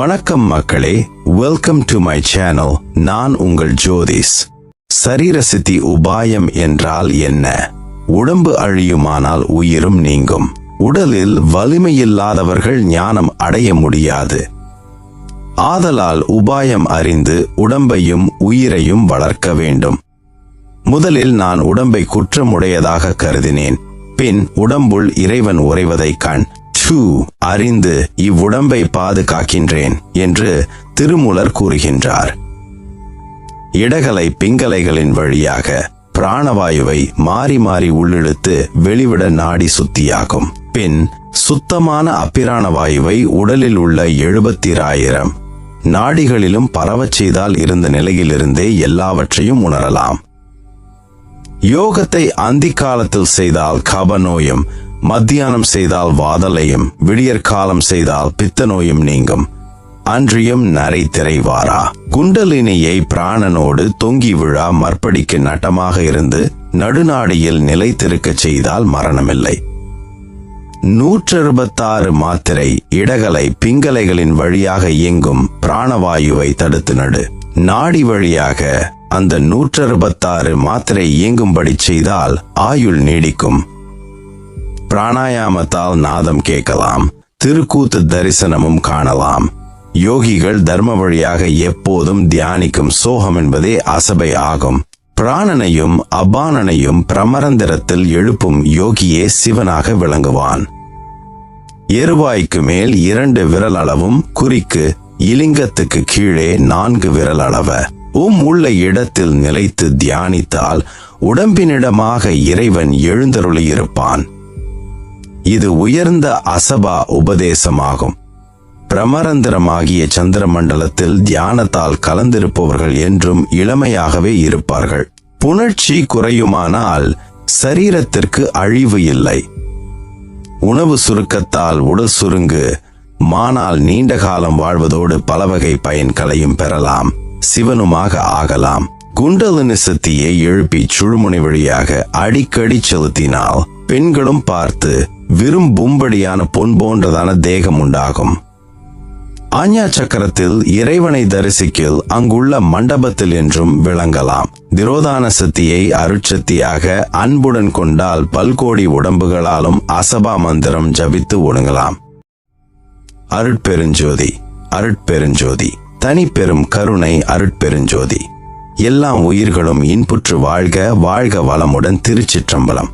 வணக்கம் மக்களே, welcome to my channel. நான் உங்கள் ஜோதிஸ். சரீர சித்தி உபாயம் என்றால் என்ன? உடம்பு அழியுமானால் உயிரும் நீங்கும். உடலில் வலிமையில்லாதவர்கள் ஞானம் அடைய முடியாது. ஆதலால் உபாயம் அறிந்து உடம்பையும் உயிரையும் வளர்க்க வேண்டும். முதலில் நான் உடம்பை குற்றமுடையதாக கருதினேன். பின் உடம்புள் இறைவன் உறைவதை கண் அறிந்து இவ்வுடம்பை பாதுகாக்கின்றேன் என்று திருமூலர் கூறுகின்றார். இடகலை பிங்கலைகளின் வழியாக பிராணவாயுவை மாறி மாறி உள்ளிழுத்து வெளிவிட நாடி சுத்தியாகும். பின் சுத்தமான அப்பிராணவாயுவை உடலில் உள்ள 70,000 நாடிகளிலும் பரவச் செய்தால் இருந்த நிலையிலிருந்தே எல்லாவற்றையும் உணரலாம். யோகத்தை அந்தி காலத்தில் செய்தால் கபநோயும், மத்தியானம் செய்தால் வாதலையும், விடியற்காலம் செய்தால் பித்த நோயும் நீங்கும். அன்றியும் நரை திரைவாரா. குண்டலினியை பிராணனோடு தொங்கி விழா மற்படிக்கு நட்டமாக இருந்து நடுநாடியில் நிலைத்திருக்கச் செய்தால் மரணமில்லை. 166 மாத்திரை இடகலை பிங்கலைகளின் வழியாக இயங்கும் பிராணவாயுவை தடுத்து நடு. நாடி வழியாக அந்த 166 மாத்திரை இயங்கும்படி செய்தால் ஆயுள் நீடிக்கும். பிராணாயாமத்தால் நாதம் கேட்கலாம், திருக்கூத்து தரிசனமும் காணலாம். யோகிகள் தர்ம வழியாக எப்போதும் தியானிக்கும் சோகம் என்பதே அசபை ஆகும். பிராணனையும் அபானனையும் பிரமரந்திரத்தில் எழுப்பும் யோகியே சிவனாக விளங்குவான். எருவாய்க்கு மேல் 2 விரல் அளவும், குறிக்கு இலிங்கத்துக்கு கீழே 4 விரல் அளவ உள்ள இடத்தில் நிலைத்து தியானித்தால் உடம்பினிடமாக இறைவன் எழுந்தருளியிருப்பான். இது உயர்ந்த அசபா உபதேசமாகும். பிரமரந்திரமாகிய சந்திர மண்டலத்தில் தியானத்தால் கலந்திருப்பவர்கள் என்றும் இளமையாகவே இருப்பார்கள். புணர்ச்சி குறையுமானால் சரீரத்திற்கு அழிவு இல்லை. உணவு சுருக்கத்தால் உடல் சுருங்கு மானால் நீண்ட காலம் வாழ்வதோடு பலவகை பயன்களையும் பெறலாம், சிவனுமாக ஆகலாம். குண்டலினி சக்தியை எழுப்பி சுழுமுனை வழியாக அடிக்கடி செலுத்தினால் பெண்களும் பார்த்து விரும்பும்படியான பொன் போன்றதான தேகம் உண்டாகும். ஆஞ்ஞா சக்கரத்தில் இறைவனை தரிசிக்கில் அங்குள்ள மண்டபத்தில் என்றும் விளங்கலாம். திரோதான சக்தியை அருட்சக்தியாக அன்புடன் கொண்டால் பல்கோடி உடம்புகளாலும் அசபா மந்திரம் ஜபித்து ஒடுங்கலாம். அருட்பெருஞ்சோதி, அருட்பெருஞ்சோதி, தனி பெரும் கருணை அருட்பெருஞ்சோதி. எல்லா உயிர்களும் இன்புற்று வாழ்க, வாழ்க வளமுடன். திருச்சிற்றம்பலம்.